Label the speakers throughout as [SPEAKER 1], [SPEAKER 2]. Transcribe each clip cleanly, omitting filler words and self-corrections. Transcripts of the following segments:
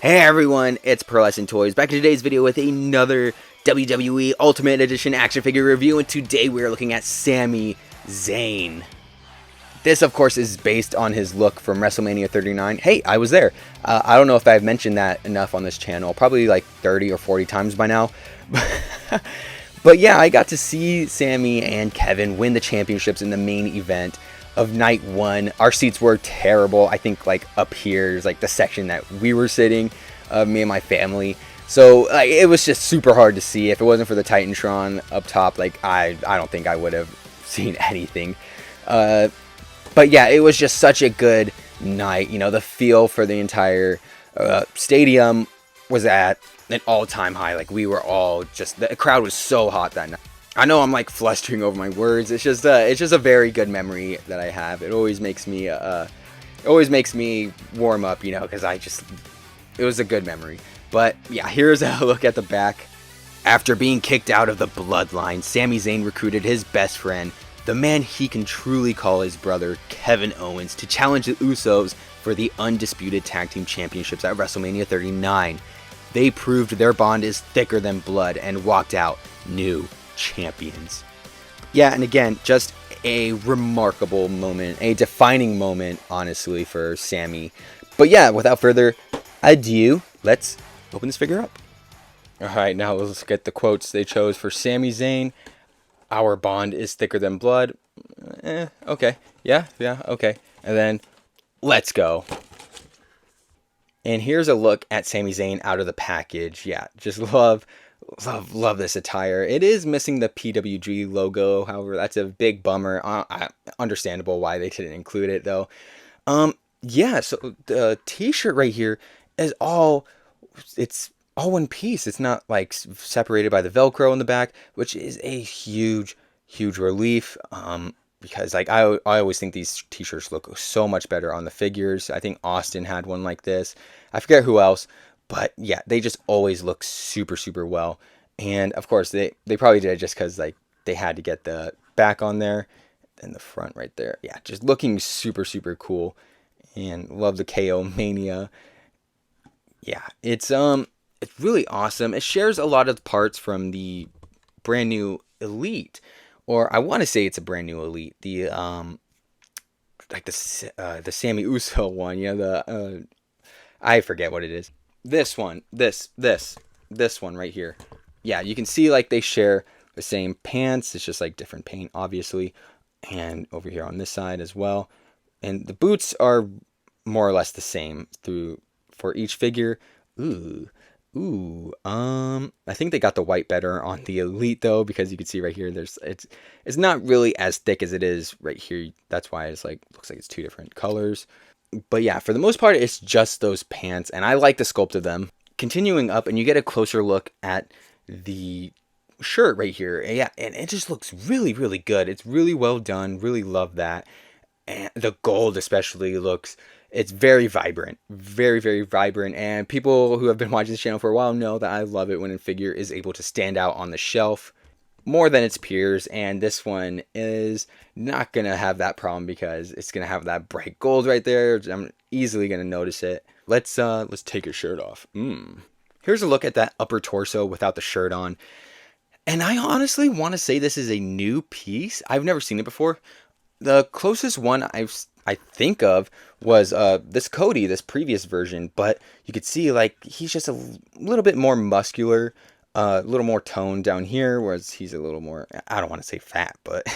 [SPEAKER 1] Hey everyone, it's Pearlescent Toys, back in today's video with another WWE Ultimate Edition action figure review, and today we're looking at Sami Zayn. This, of course, is based on his look from WrestleMania 39. Hey, I was there. I don't know if I've mentioned that enough on this channel, probably like 30 or 40 times by now. But yeah, I got to see Sami and Kevin win the championships in the main event of night one. Our seats were terrible. I think like up here is like the section that we were sitting, me and my family. So like it was just super hard to see. If it wasn't for the Titantron up top, like I don't think I would have seen anything. But yeah, it was just such a good night. You know, the feel for the entire stadium was at an all-time high. Like we were all just, the crowd was so hot that night. I know I'm like flustering over my words. It's just a very good memory that I have. It always makes me warm up, you know, because it was a good memory. But yeah, here's a look at the back. After being kicked out of the bloodline, Sami Zayn recruited his best friend, the man he can truly call his brother, Kevin Owens, to challenge the Usos for the undisputed tag team championships at WrestleMania 39. They proved their bond is thicker than blood and walked out new champions. Yeah, and again, just a remarkable moment, a defining moment, honestly, for Sami. But yeah, without further ado, let's open this figure up. Alright, now let's get the quotes they chose for Sami Zayn. Our bond is thicker than blood. Okay. Yeah, okay. And then, let's go. And here's a look at Sami Zayn out of the package. Yeah, just love this attire. It is missing the PWG logo. However, that's a big bummer. Understandable why they didn't include it though. Yeah, so the t-shirt right here is it's all one piece. It's not like separated by the Velcro in the back, which is a huge relief. Because like I always think these t-shirts look so much better on the figures. I think Austin had one like this. I forget who else, but yeah, they just always look super well. And of course they probably did it just because like they had to get the back on there and the front right there. Yeah, just looking super cool. And love the KO Mania. Yeah, it's really awesome. It shares a lot of parts from the brand new Elite. Or I want to say it's a brand new Elite. The like the Sami Uso one, you know, I forget what it is. This one, this one right here. Yeah, you can see like they share the same pants. It's just like different paint, obviously, and over here on this side as well. And the boots are more or less the same for each figure. I think they got the white better on the Elite though, because you can see right here it's not really as thick as it is right here. That's why it's like looks like it's two different colors. But yeah, for the most part it's just those pants, and I like the sculpt of them. Continuing up, and you get a closer look at the shirt right here. Yeah, and it just looks really good. It's really well done. Really love that. And the gold especially it's very vibrant, very vibrant, and people who have been watching this channel for a while know that I love it when a figure is able to stand out on the shelf more than its peers, and this one is not gonna have that problem because it's gonna have that bright gold right there. I'm easily gonna notice it. Let's take his shirt off. Here's a look at that upper torso without the shirt on, and I honestly want to say this is a new piece. I've never seen it before. The closest one I think of was this Cody, this previous version, but you could see like he's just a little bit more muscular, a little more toned down here, whereas he's a little more, I don't want to say fat, but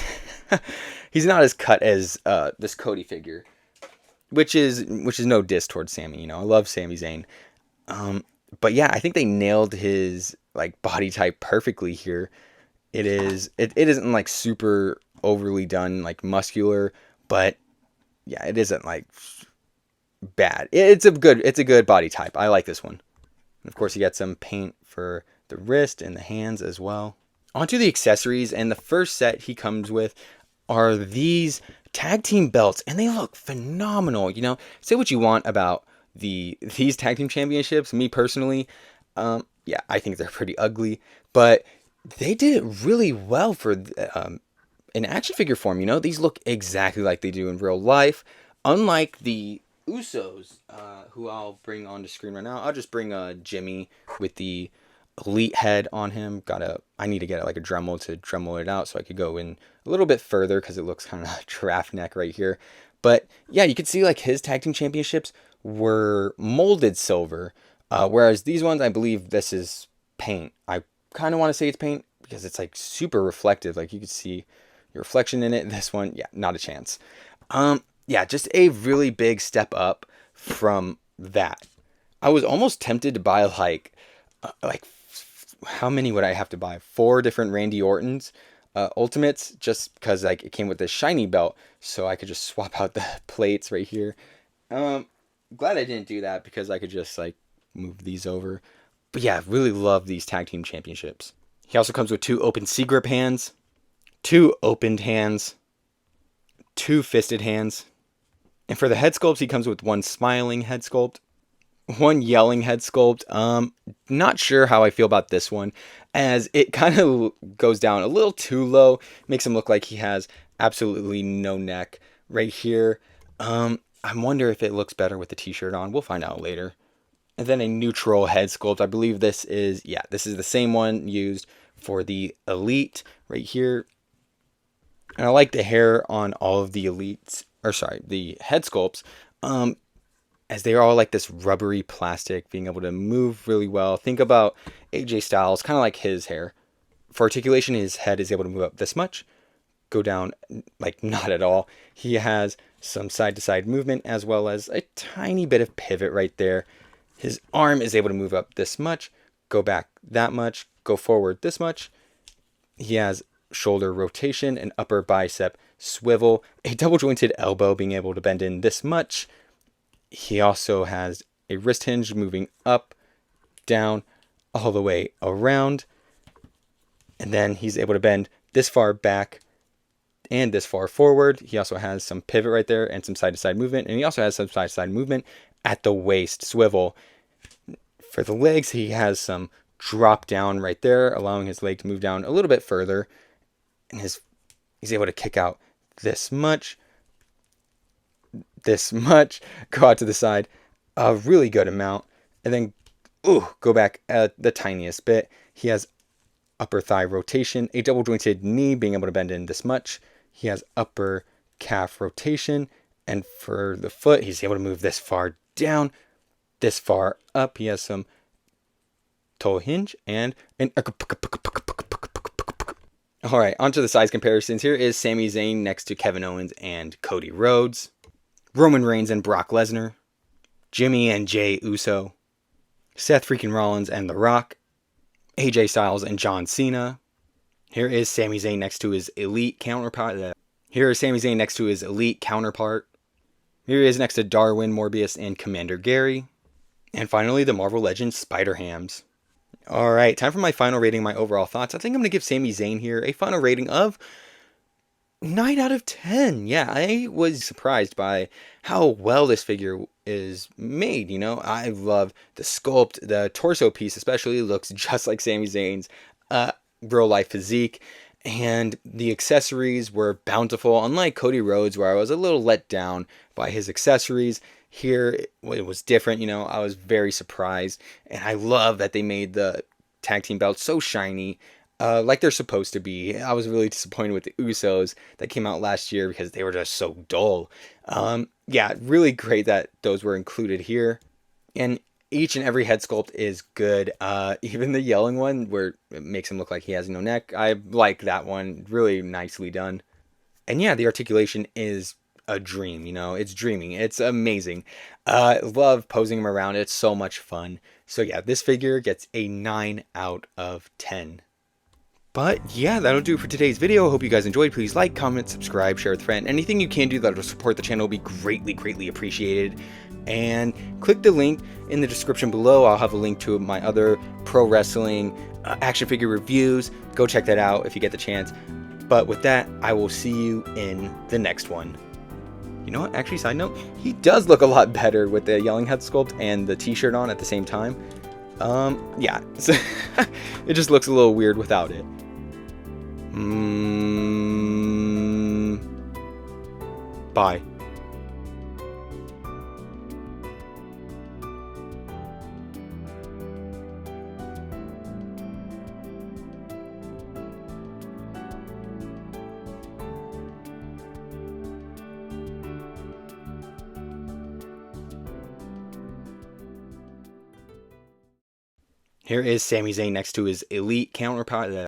[SPEAKER 1] he's not as cut as this Cody figure, which is no diss towards Sami. You know, I love Sami Zayn, but yeah, I think they nailed his like body type perfectly here. It isn't like super overly done like muscular, but yeah, it isn't like bad. It's a good body type. I like this one. And of course, you got some paint for the wrist and the hands as well. Onto the accessories, and the first set he comes with are these tag team belts, and they look phenomenal. You know, say what you want about these tag team championships. Me personally, yeah, I think they're pretty ugly, but they did it really well for an action figure form. You know, these look exactly like they do in real life. Unlike the Usos, who I'll bring on the screen right now. I'll just bring Jimmy with the elite head on him. I need to get like a Dremel to Dremel it out so I could go in a little bit further because it looks kind of giraffe neck right here. But yeah, you can see like his tag team championships were molded silver, whereas these ones, I believe this is paint. I kind of want to say it's paint because it's like super reflective. Like you can see your reflection in it. This one, yeah, not a chance. Yeah, just a really big step up from that. I was almost tempted to buy like how many would I have to buy? 4 different Randy Orton's Ultimates, just because like it came with this shiny belt, so I could just swap out the plates right here. Glad I didn't do that because I could just like move these over. But yeah, really love these tag team championships. He also comes with 2 open C grip hands, 2 opened hands, 2 fisted hands. And for the head sculpts, he comes with 1 smiling head sculpt, 1 yelling head sculpt. Not sure how I feel about this one, as it kind of goes down a little too low. Makes him look like he has absolutely no neck right here. I wonder if it looks better with the t-shirt on. We'll find out later. And then a neutral head sculpt. I believe this is the same one used for the elite right here. And I like the hair on all of the elites, the head sculpts, as they are all like this rubbery plastic, being able to move really well. Think about AJ Styles, kind of like his hair. For articulation, his head is able to move up this much, go down like not at all. He has some side-to-side movement as well as a tiny bit of pivot right there. His arm is able to move up this much, go back that much, go forward this much. He has shoulder rotation, an upper bicep swivel, a double jointed elbow being able to bend in this much. He also has a wrist hinge moving up, down, all the way around. And then he's able to bend this far back and this far forward. He also has some pivot right there and some side-to-side movement. And he also has some side-to-side movement at the waist swivel. For the legs, he has some drop down right there, allowing his leg to move down a little bit further. And he's able to kick out this much, go out to the side a really good amount, and then go back the tiniest bit. He has upper thigh rotation, a double jointed knee being able to bend in this much. He has upper calf rotation, and for the foot, he's able to move this far down, this far up. He has some toe hinge and an. All right, onto the size comparisons. Here is Sami Zayn next to Kevin Owens and Cody Rhodes, Roman Reigns and Brock Lesnar, Jimmy and Jey Uso, Seth freaking Rollins and The Rock, AJ Styles and John Cena. Here is Sami Zayn next to his elite counterpart. Here is next to Darwin, Morbius, and Commander Gary. And finally, the Marvel Legends Spider-Hams. Alright, time for my final rating, my overall thoughts. I think I'm going to give Sami Zayn here a final rating of 9 out of 10. Yeah, I was surprised by how well this figure is made, I love the sculpt. The torso piece especially looks just like Sami Zayn's real-life physique. And the accessories were bountiful, unlike Cody Rhodes, where I was a little let down by his accessories. Here, it was different, I was very surprised. And I love that they made the tag team belts so shiny, like they're supposed to be. I was really disappointed with the Usos that came out last year because they were just so dull. Yeah, really great that those were included here. And each and every head sculpt is good. Even the yelling one, where it makes him look like he has no neck, I like that one. Really nicely done. And yeah, the articulation is a dream, it's dreaming. It's amazing. Love posing him around. It's so much fun. So yeah, this figure gets a 9 out of 10. But yeah, that'll do it for today's video. I hope you guys enjoyed. Please like, comment, subscribe, share with a friend. Anything you can do that will support the channel will be greatly, greatly appreciated. And click the link in the description below. I'll have a link to my other pro wrestling action figure reviews. Go check that out if you get the chance. But with that, I will see you in the next one. You know what? Actually, side note, he does look a lot better with the yelling head sculpt and the t-shirt on at the same time. Yeah, so it just looks a little weird without it. Bye. Here is Sami Zayn next to his elite counterpart.